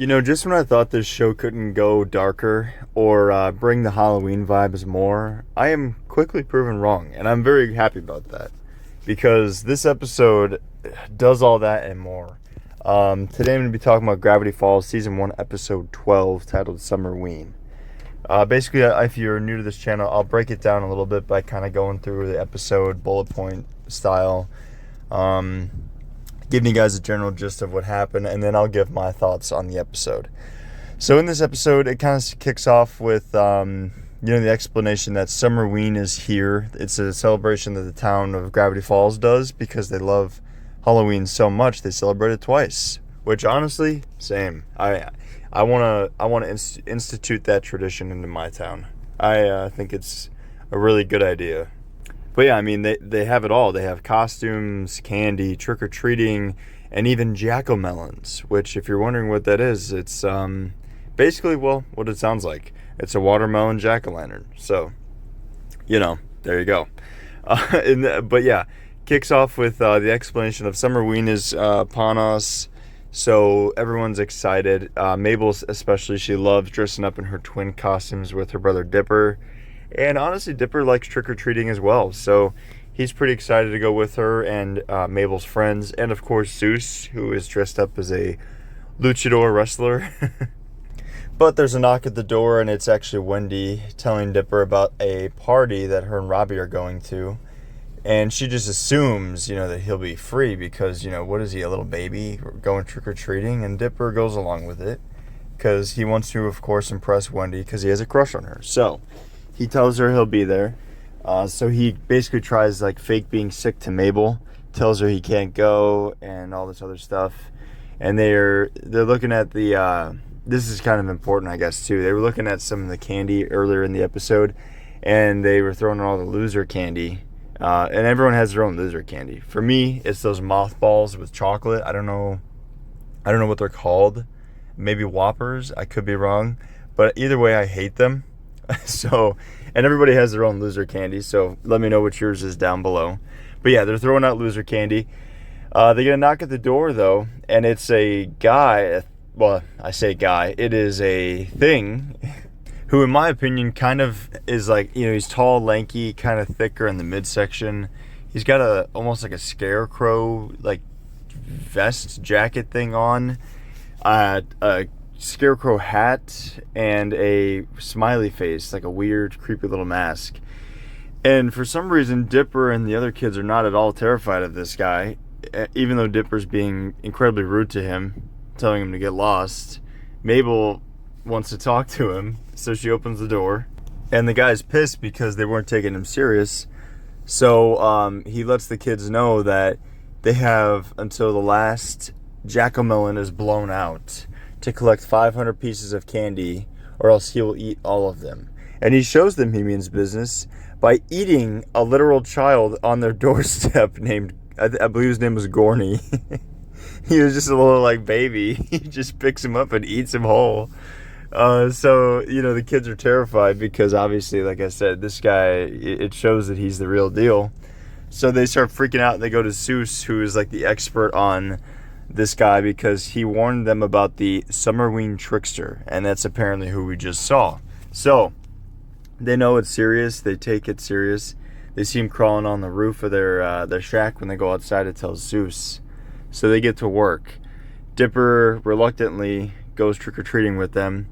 Just when I thought this show couldn't go darker or bring the Halloween vibes more, I am quickly proven wrong, and I'm very happy about that because this episode does all that and more. Today I'm going to be talking about Gravity Falls Season 1, Episode 12, titled Summerween. Basically, if you're new to this channel, I'll break it down a little bit by kind of going through the episode bullet point style. Giving you guys a general gist of what happened, and then I'll give my thoughts on the episode. So in this episode, it kind of kicks off with, the explanation that Summerween is here. It's a celebration that the town of Gravity Falls does because they love Halloween so much they celebrate it twice. Which honestly, same. I want to institute that tradition into my town. I think it's a really good idea. But yeah, I mean, they have it all. They have costumes, candy, trick-or-treating, and even jack-o'-melons, which, if you're wondering what that is, it's basically, well, what it sounds like. It's a watermelon jack-o'-lantern. So, there you go. But yeah, kicks off with the explanation of Summerween is upon us. So everyone's excited. Mabel especially, she loves dressing up in her twin costumes with her brother Dipper. And honestly, Dipper likes trick-or-treating as well. So he's pretty excited to go with her and Mabel's friends. And of course, Zeus, who is dressed up as a luchador wrestler. But there's a knock at the door, and it's actually Wendy telling Dipper about a party that her and Robbie are going to. And she just assumes, that he'll be free because, what is he, a little baby going trick-or-treating? And Dipper goes along with it because he wants to, of course, impress Wendy because he has a crush on her. So he tells her he'll be there. So he basically tries, fake being sick to Mabel, tells her he can't go, and all this other stuff. And they're looking at the, this is kind of important, I guess, too. They were looking at some of the candy earlier in the episode, and they were throwing all the loser candy. And everyone has their own loser candy. For me, it's those mothballs with chocolate. I don't know what they're called. Maybe Whoppers. I could be wrong. But either way, I hate them. So, and everybody has their own loser candy, so let me know what yours is down below. But yeah, they're throwing out loser candy. They get a knock at the door, though, and it's a guy. Well, I say guy. It is a thing who, in my opinion, kind of is he's tall, lanky, kind of thicker in the midsection. He's got almost like a scarecrow, vest jacket thing on. A scarecrow hat and a smiley face, like a weird, creepy little mask. And for some reason, Dipper and the other kids are not at all terrified of this guy, even though Dipper's being incredibly rude to him, telling him to get lost. Mabel wants to talk to him, so she opens the door, and the guy's pissed because they weren't taking him serious. So he lets the kids know that they have until the last jack-o'-melon is blown out to collect 500 pieces of candy, or else he will eat all of them. And he shows them he means business by eating a literal child on their doorstep named, I believe his name was Gorney. He was just a little baby. He just picks him up and eats him whole. So the kids are terrified because obviously, like I said, this guy, it shows that he's the real deal. So they start freaking out and they go to Zeus, who is the expert on this guy because he warned them about the Summerween trickster, and that's apparently who we just saw. So they know it's serious. They take it serious. They see him crawling on the roof of their shack when they go outside to tell Zeus. So they get to work. Dipper reluctantly goes trick-or-treating with them,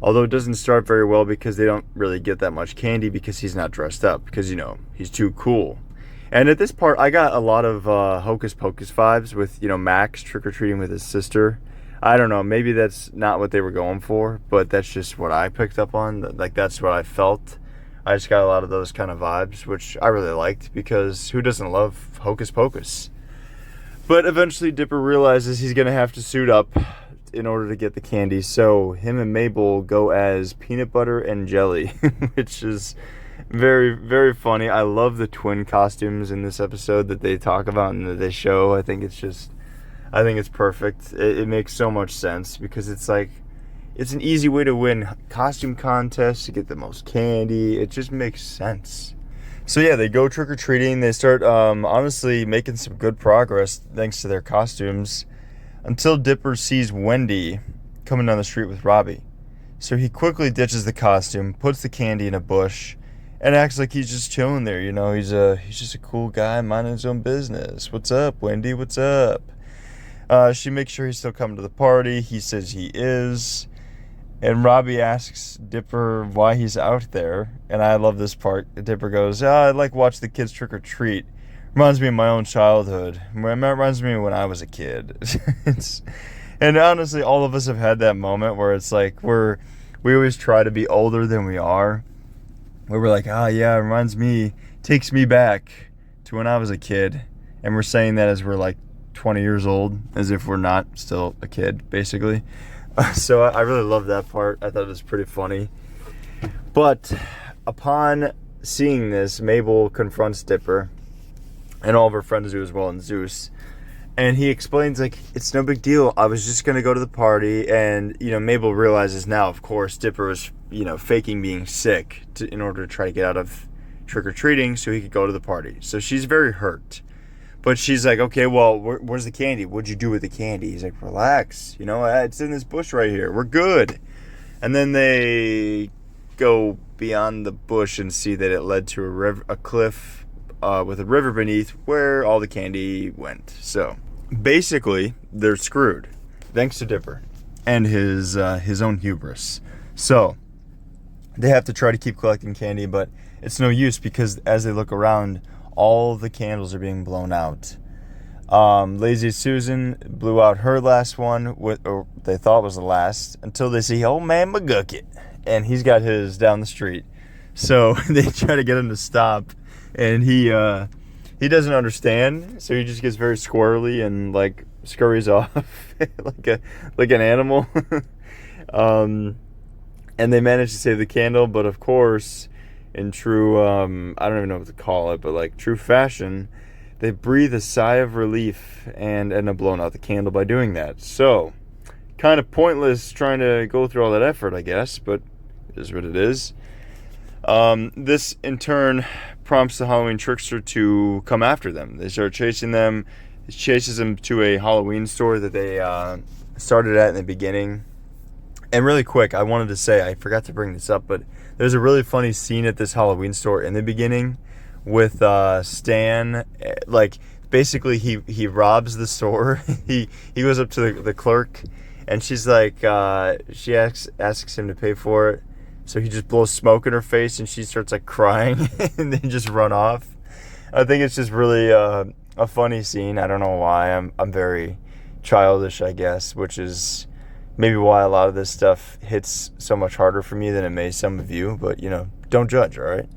although it doesn't start very well because they don't really get that much candy because he's not dressed up because, he's too cool. And at this part, I got a lot of Hocus Pocus vibes with, Max trick-or-treating with his sister. I don't know, maybe that's not what they were going for, but that's just what I picked up on. That's what I felt. I just got a lot of those kind of vibes, which I really liked because who doesn't love Hocus Pocus? But eventually Dipper realizes he's going to have to suit up in order to get the candy, so him and Mabel go as peanut butter and jelly, which is very, very funny. I love the twin costumes in this episode that they talk about and that they show. I think it's perfect. It makes so much sense because it's an easy way to win costume contests, to get the most candy. It just makes sense. So yeah, they go trick-or-treating. They start honestly making some good progress thanks to their costumes until Dipper sees Wendy coming down the street with Robbie. So he quickly ditches the costume, puts the candy in a bush, and acts like he's just chilling there. He's just a cool guy minding his own business. What's up, Wendy? What's up? She makes sure he's still coming to the party. He says he is. And Robbie asks Dipper why he's out there. And I love this part. Dipper goes, I like watch the kids trick or treat. Reminds me of my own childhood. Reminds me of when I was a kid. And honestly, all of us have had that moment where it's like we always try to be older than we are. Where we're like, yeah, it reminds me, takes me back to when I was a kid. And we're saying that as we're like 20 years old, as if we're not still a kid, basically. So I really love that part. I thought it was pretty funny. But upon seeing this, Mabel confronts Dipper, and all of her friends do as well, and Zeus. And he explains, like, it's no big deal. I was just going to go to the party. And, Mabel realizes now, of course, Dipper was, faking being sick in order to try to get out of trick-or-treating so he could go to the party. So she's very hurt. But she's like, okay, well, where's the candy? What'd you do with the candy? He's like, relax. It's in this bush right here. We're good. And then they go beyond the bush and see that it led to a cliff with a river beneath where all the candy went. So basically, they're screwed, thanks to Dipper and his own hubris. So they have to try to keep collecting candy, but it's no use because as they look around, all the candles are being blown out. Lazy Susan blew out her last one, or they thought was the last, until they see old man McGucket, and he's got his down the street. So they try to get him to stop, and he doesn't understand, so he just gets very squirrely and like scurries off like an animal. And they manage to save the candle, but of course, in true, I don't even know what to call it, but like true fashion, they breathe a sigh of relief and end up blowing out the candle by doing that. So, kind of pointless trying to go through all that effort, I guess, but it is what it is. This, in turn, prompts the Halloween trickster to come after them. They start chasing them. It chases them to a Halloween store that they started at in the beginning. And really quick, I wanted to say, I forgot to bring this up, but there's a really funny scene at this Halloween store in the beginning with Stan. Like, basically, he robs the store. he goes up to the clerk, and she's like, she asks him to pay for it. So he just blows smoke in her face, and she starts like crying, and they just run off. I think it's just really a funny scene. I don't know why. I'm very childish, I guess, which is maybe why a lot of this stuff hits so much harder for me than it may some of you, but don't judge, all right?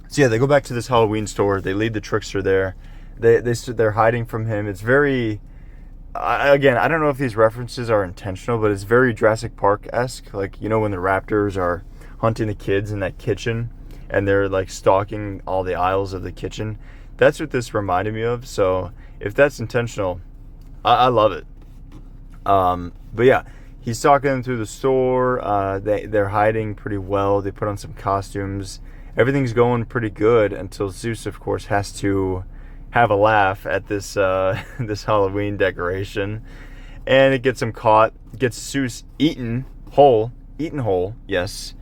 So yeah, they go back to this Halloween store. They lead the trickster there. They're hiding from him. It's very, again, I don't know if these references are intentional, but it's very Jurassic Park-esque. Like, when the raptors are hunting the kids in that kitchen and they're like stalking all the aisles of the kitchen. That's what this reminded me of. So if that's intentional, I love it. But yeah, he's talking them through the store. They're hiding pretty well. They put on some costumes. Everything's going pretty good until Zeus, of course, has to have a laugh at this this Halloween decoration, and it gets him caught. Gets Zeus eaten whole. Yes,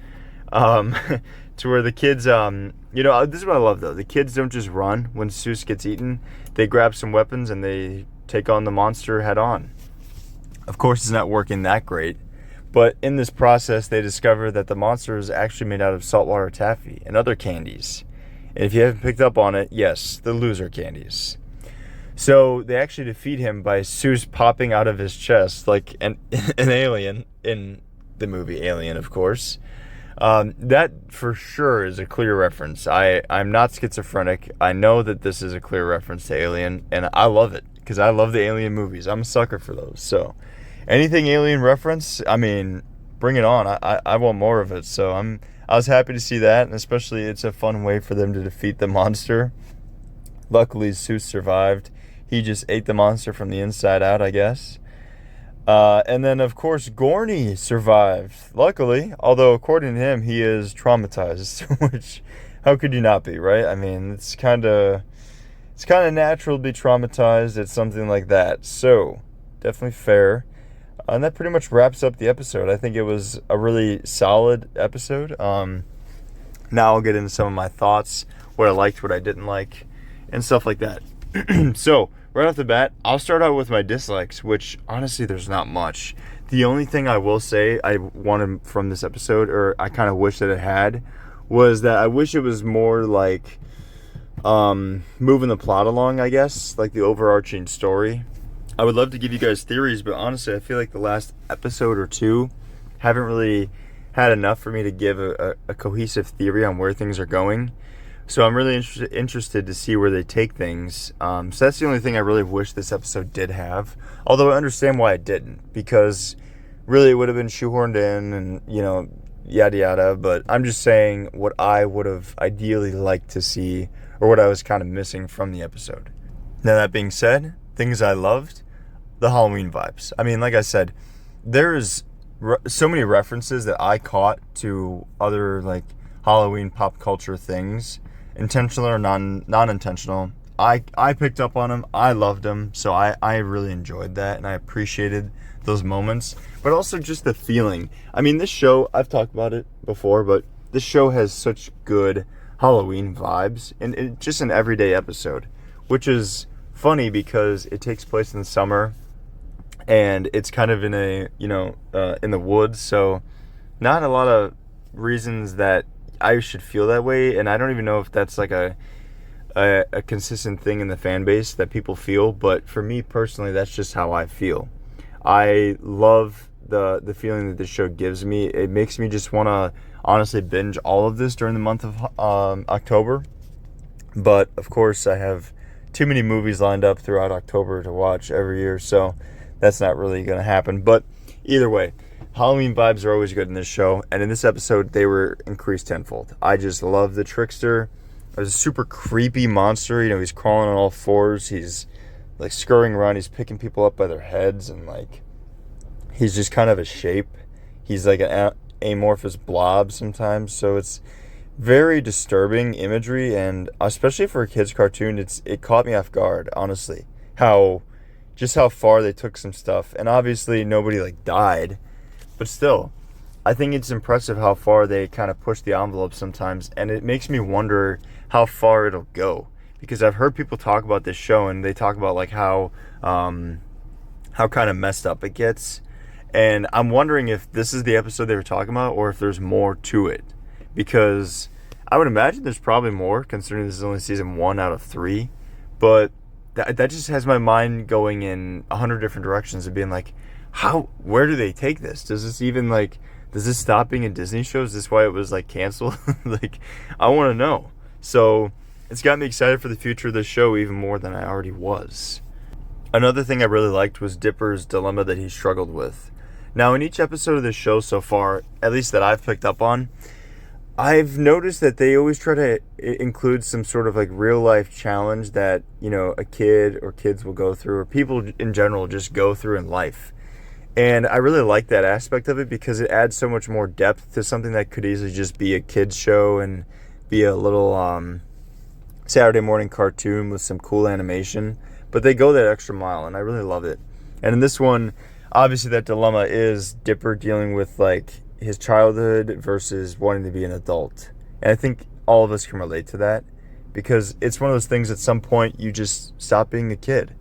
to where the kids. This is what I love though. The kids don't just run when Zeus gets eaten. They grab some weapons and they take on the monster head on. Of course, it's not working that great, but in this process, they discover that the monster is actually made out of saltwater taffy and other candies. And if you haven't picked up on it, yes, the loser candies. So they actually defeat him by Zeus popping out of his chest like an alien in the movie Alien, of course. That for sure is a clear reference. I'm not schizophrenic. I know that this is a clear reference to Alien, and I love it because I love the Alien movies. I'm a sucker for those. So anything Alien reference, I mean, bring it on. I want more of it. So I was happy to see that, and especially it's a fun way for them to defeat the monster. Luckily, Zeus survived. He just ate the monster from the inside out, I guess. And then, of course, Gorny survived, luckily. Although, according to him, he is traumatized, which, how could you not be, right? I mean, it's kind of natural to be traumatized at something like that. So, definitely fair. And that pretty much wraps up the episode. I think it was a really solid episode. Now I'll get into some of my thoughts, what I liked, what I didn't like, and stuff like that. So, right off the bat, I'll start out with my dislikes, which honestly there's not much. The only thing I will say I wanted from this episode, or I kind of wish that it had, was that I wish it was more like moving the plot along, I guess, like the overarching story. I would love to give you guys theories, but honestly, I feel like the last episode or two haven't really had enough for me to give a cohesive theory on where things are going. So I'm really interested to see where they take things. So that's the only thing I really wish this episode did have. Although I understand why it didn't, because really it would have been shoehorned in and, yada yada. But I'm just saying what I would have ideally liked to see, or what I was kind of missing from the episode. Now, that being said, things I loved, the Halloween vibes. I mean, like I said, there's so many references that I caught to other like Halloween pop culture things, intentional or non-intentional. I picked up on them. I loved them. So I really enjoyed that, and I appreciated those moments. But also just the feeling. I mean, this show, I've talked about it before, but this show has such good Halloween vibes, and it just an everyday episode, which is funny because it takes place in the summer, and it's kind of in in the woods, so not a lot of reasons that I should feel that way, and I don't even know if that's like a consistent thing in the fan base that people feel, but for me personally, that's just how I feel. I love the feeling that this show gives me. It makes me just want to honestly binge all of this during the month of October, but of course I have too many movies lined up throughout October to watch every year, so that's not really going to happen. But either way, Halloween vibes are always good in this show, and in this episode, they were increased tenfold. I just love the trickster. There's a super creepy monster. He's crawling on all fours. He's like scurrying around. He's picking people up by their heads, and like he's just kind of a shape. He's like an amorphous blob sometimes, so it's very disturbing imagery, and especially for a kid's cartoon, it caught me off guard, honestly. How far they took some stuff, and obviously nobody like died, but still, I think it's impressive how far they kind of push the envelope sometimes, and it makes me wonder how far it'll go, because I've heard people talk about this show, and they talk about like how kind of messed up it gets, and I'm wondering if this is the episode they were talking about, or if there's more to it, because I would imagine there's probably more, considering this is only season 1 out of 3, but that just has my mind going in 100 different directions and being like, where do they take this? Does this stop being a Disney show? Is this why it was like canceled? Like, I want to know. So it's got me excited for the future of this show even more than I already was. Another thing I really liked was Dipper's dilemma that he struggled with. Now, in each episode of this show so far, at least that I've picked up on, I've noticed that they always try to include some sort of like real life challenge that, a kid or kids will go through, or people in general just go through in life. And I really like that aspect of it because it adds so much more depth to something that could easily just be a kid's show and be a little Saturday morning cartoon with some cool animation. But they go that extra mile, and I really love it. And in this one, obviously that dilemma is Dipper dealing with like his childhood versus wanting to be an adult. And I think all of us can relate to that, because it's one of those things at some point you just stop being a kid.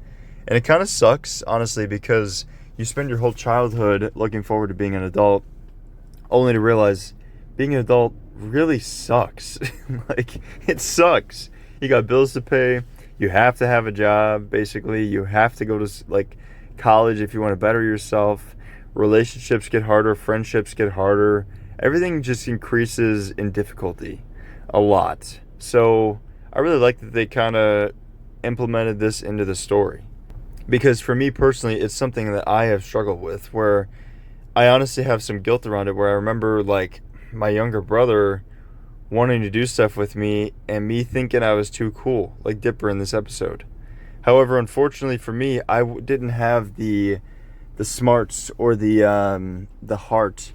And it kind of sucks, honestly, because you spend your whole childhood looking forward to being an adult, only to realize being an adult really sucks. Like, it sucks. You got bills to pay. You have to have a job, basically. You have to go to like college if you want to better yourself. Relationships get harder, friendships get harder. Everything just increases in difficulty a lot. So I really like that they kind of implemented this into the story. Because for me personally, it's something that I have struggled with, where I honestly have some guilt around it, where I remember like my younger brother wanting to do stuff with me and me thinking I was too cool, like Dipper in this episode. However, unfortunately for me, I didn't have the smarts or the heart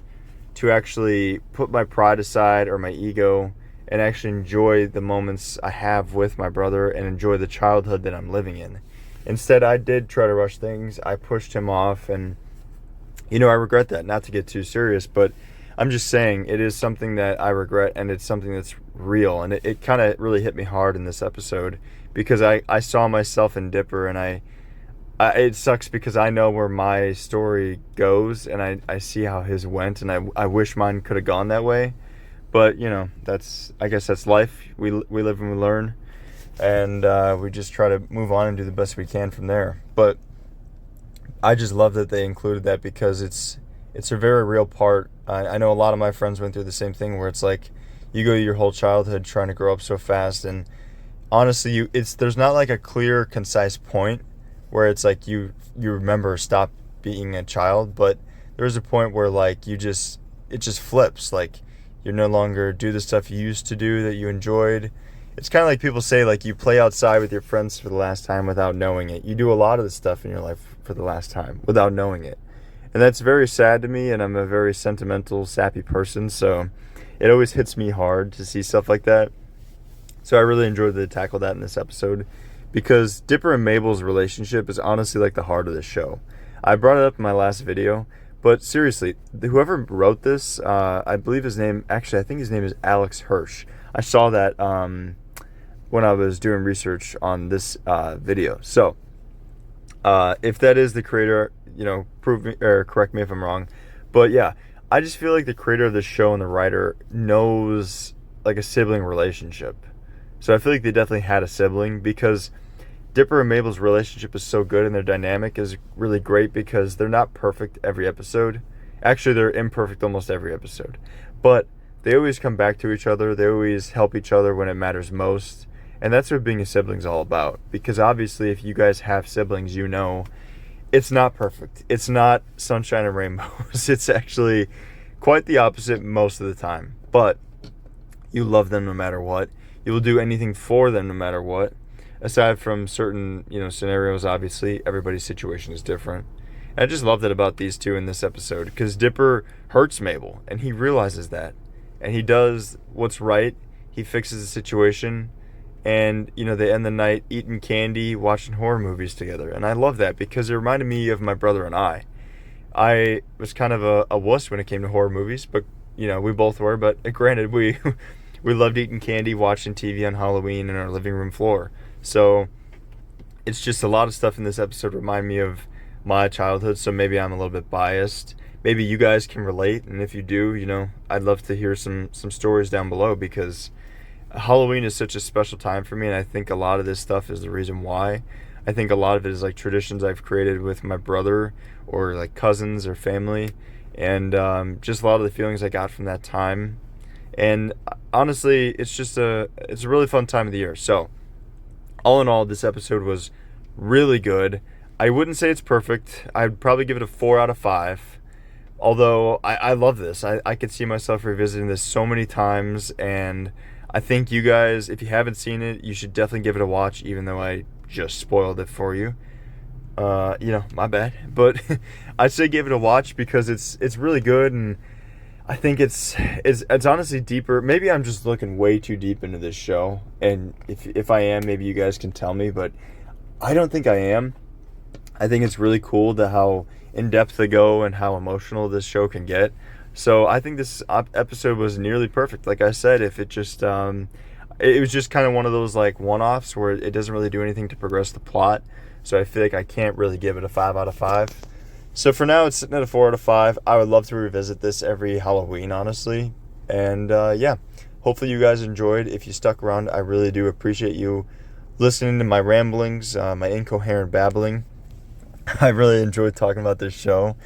to actually put my pride aside or my ego and actually enjoy the moments I have with my brother and enjoy the childhood that I'm living in. Instead, I did try to rush things. I pushed him off, and I regret that. Not to get too serious, but I'm just saying it is something that I regret, and it's something that's real. And it kind of really hit me hard in this episode because I saw myself in Dipper, and it sucks because I know where my story goes, and I see how his went, and I wish mine could have gone that way. But, I guess that's life. We live and we learn, and we just try to move on and do the best we can from there. But I just love that they included that because it's a very real part. I know a lot of my friends went through the same thing where it's like you go your whole childhood trying to grow up so fast, and honestly, there's not like a clear, concise point where it's like you remember stop being a child, but there's a point where like it just flips. Like you no longer do the stuff you used to do that you enjoyed. It's kind of like people say, like, you play outside with your friends for the last time without knowing it. You do a lot of the stuff in your life for the last time without knowing it. And that's very sad to me, and I'm a very sentimental, sappy person, so it always hits me hard to see stuff like that. So I really enjoyed to tackle that in this episode because Dipper and Mabel's relationship is honestly like the heart of this show. I brought it up in my last video, but seriously, whoever wrote this, I believe I think his name is Alex Hirsch. I saw that when I was doing research on this video. So, if that is the creator, prove me or correct me if I'm wrong. But yeah, I just feel like the creator of this show and the writer knows like a sibling relationship. So I feel like they definitely had a sibling because Dipper and Mabel's relationship is so good and their dynamic is really great because they're not perfect every episode. Actually, they're imperfect almost every episode. But they always come back to each other. They always help each other when it matters most. And that's what being a sibling is all about. Because obviously, if you guys have siblings, it's not perfect. It's not sunshine and rainbows. It's actually quite the opposite most of the time. But you love them no matter what. You will do anything for them no matter what. Aside from certain, scenarios, obviously, everybody's situation is different. And I just love that about these two in this episode. Because Dipper hurts Mabel, and he realizes that. And he does what's right. He fixes the situation. And, they end the night eating candy, watching horror movies together. And I love that because it reminded me of my brother and I. I was kind of a wuss when it came to horror movies, but, we both were. But granted, we loved eating candy, watching TV on Halloween in our living room floor. So it's just a lot of stuff in this episode remind me of my childhood. So maybe I'm a little bit biased. Maybe you guys can relate. And if you do, I'd love to hear some stories down below because Halloween is such a special time for me, and I think a lot of this stuff is the reason why. I think a lot of it is like traditions I've created with my brother or like cousins or family, and just a lot of the feelings I got from that time. And honestly, it's a really fun time of the year. So all in all, this episode was really good. I wouldn't say it's perfect. I'd probably give it a 4 out of 5. Although I love this. I could see myself revisiting this so many times, and I think you guys, if you haven't seen it, you should definitely give it a watch, even though I just spoiled it for you. My bad. But I'd say give it a watch because it's really good, and I think it's honestly deeper. Maybe I'm just looking way too deep into this show, and if I am, maybe you guys can tell me, but I don't think I am. I think it's really cool how in-depth they go and how emotional this show can get. So I think this episode was nearly perfect. Like I said, if it just it was just kind of one of those like one-offs where it doesn't really do anything to progress the plot. So I feel like I can't really give it a 5 out of 5. So for now, it's sitting at a 4 out of 5. I would love to revisit this every Halloween, honestly. And yeah, hopefully you guys enjoyed. If you stuck around, I really do appreciate you listening to my ramblings, my incoherent babbling. I really enjoyed talking about this show.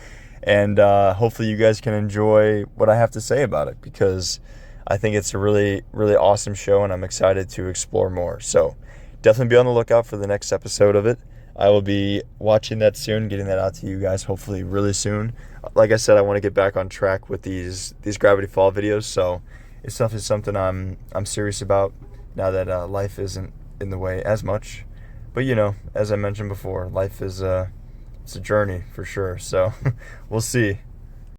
And hopefully you guys can enjoy what I have to say about it because I think it's a really, really awesome show and I'm excited to explore more. So definitely be on the lookout for the next episode of it. I will be watching that soon, getting that out to you guys hopefully really soon. Like I said, I want to get back on track with these Gravity Fall videos. So it's definitely something I'm serious about now that life isn't in the way as much. But as I mentioned before, life is it's a journey for sure. So we'll see.